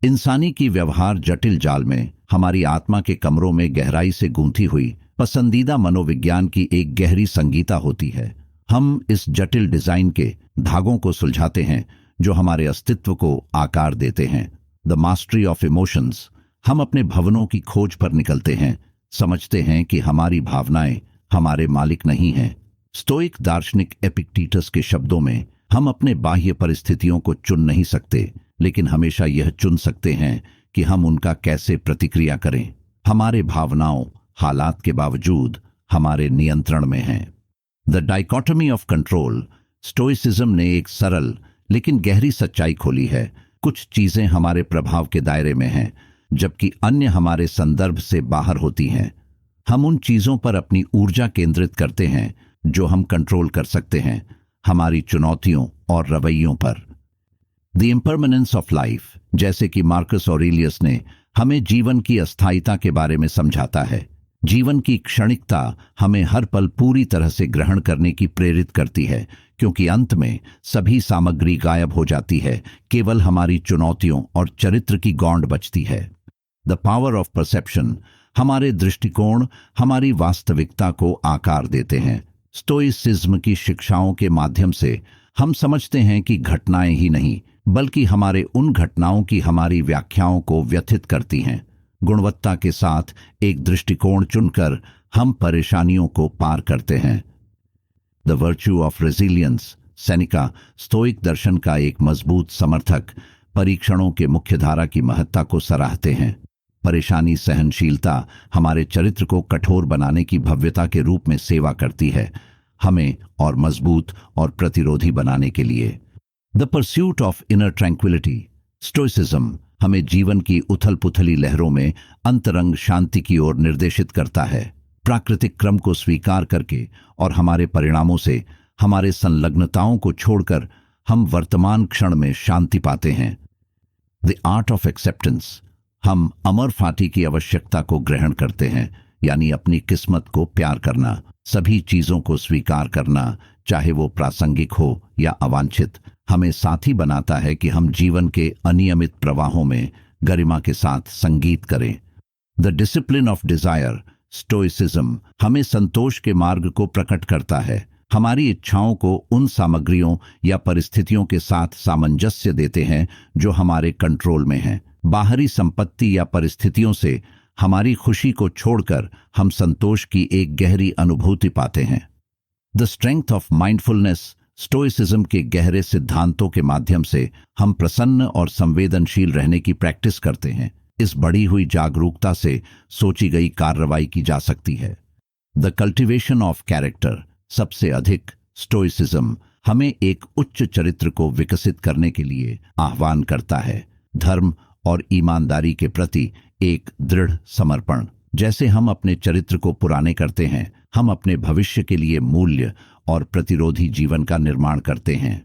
इंसानी की व्यवहार जटिल जाल में हमारी आत्मा के कमरों में गहराई से गूंथी हुई पसंदीदा मनोविज्ञान की एक गहरी संगीता होती है। हम इस जटिल डिजाइन के धागों को सुलझाते हैं जो हमारे अस्तित्व को आकार देते हैं। The mastery of emotions. हम अपने भवनों की खोज पर निकलते हैं, समझते हैं कि हमारी भावनाएं हमारे मालिक नहीं हैं। स्टोइक दार्शनिक एपिक्टेटस के शब्दों में, हम अपने बाह्य परिस्थितियों को चुन नहीं सकते, लेकिन हमेशा यह चुन सकते हैं कि हम उनका कैसे प्रतिक्रिया करें। हमारे भावनाओं, हालात के बावजूद हमारे नियंत्रण में हैं। The dichotomy of control. Stoicism ने एक सरल लेकिन गहरी सच्चाई खोली है। कुछ चीजें हमारे प्रभाव के दायरे में हैं, जबकि अन्य हमारे संदर्भ से बाहर होती हैं। हम उन चीजों पर अपनी ऊर्जा केंद्रित करते हैं जो हम कंट्रोल कर सकते हैं, हमारी चुनौतियों और रवैयों पर। The impermanence of life. जैसे कि मार्कस ऑरेलियस ने हमें जीवन की अस्थायिता के बारे में समझाता है। जीवन की क्षणिकता हमें हर पल पूरी तरह से ग्रहण करने की प्रेरित करती है, क्योंकि अंत में सभी सामग्री गायब हो जाती है, केवल हमारी चुनौतियों और चरित्र की गौंड बचती है। The power of perception. हमारे दृष्टिकोण हमारी वास्तविकता को आकार देते हैं। स्टोइसिज्म की शिक्षाओं के माध्यम से हम समझते हैं कि घटनाएं ही नहीं, बल्कि हमारे उन घटनाओं की हमारी व्याख्याओं को व्यथित करती हैं। गुणवत्ता के साथ एक दृष्टिकोण चुनकर हम परेशानियों को पार करते हैं। The virtue of resilience. Seneca stoic दर्शन का एक मजबूत समर्थक परीक्षणों के मुख्यधारा की महत्ता को सराहते हैं। परेशानी सहनशीलता हमारे चरित्र को कठोर बनाने की भव्यता के रूप में सेवा करती है, हमें और मजबूत और प्रतिरोधी बनाने के लिए। The pursuit of inner tranquillity. Stoicism हमें जीवन की उथल पुथली लहरों में अंतरंग शांति की ओर निर्देशित करता है। प्राकृतिक क्रम को स्वीकार करके और हमारे परिणामों से हमारे संलग्नताओं को छोड़कर हम वर्तमान क्षण में शांति पाते हैं। The art of acceptance. हम अमर फाटी की आवश्यकता को ग्रहण करते हैं, यानी अपनी किस्मत को प्यार करना, सभी चीजों को स्वीकार करना, चाहे वो प्रासंगिक हो या अवांछित, हमें साथी बनाता है कि हम जीवन के अनियमित प्रवाहों में गरिमा के साथ संगीत करें। The discipline of desire. Stoicism हमें संतोष के मार्ग को प्रकट करता है। हमारी इच्छाओं को उन सामग्रियों या परिस्थितियों के साथ सामंजस्य देते हैं जो हमारे कंट्रोल में हैं। बाहरी संपत्ति या परिस्थितियों से हमारी खुशी को छोड़कर हम संतोष की एक गहरी अनुभूति पाते हैं। The strength of mindfulness. Stoicism के गहरे सिद्धांतों के माध्यम से हम प्रसन्न और संवेदनशील रहने की प्रैक्टिस करते हैं। इस बढ़ी हुई जागरूकता से सोची गई कार्रवाई की जा सकती है। The cultivation of character. सबसे अधिक स्टोइसिज्म हमें एक उच्च चरित्र को विकसित करने के लिए आह्वान करता है। धर्म और ईमानदारी के प्रति एक दृढ़ समर्पण। जैसे हम अपने चरित्र को पुराने करते हैं, हम अपने भविष्य के लिए मूल्य और प्रतिरोधी जीवन का निर्माण करते हैं।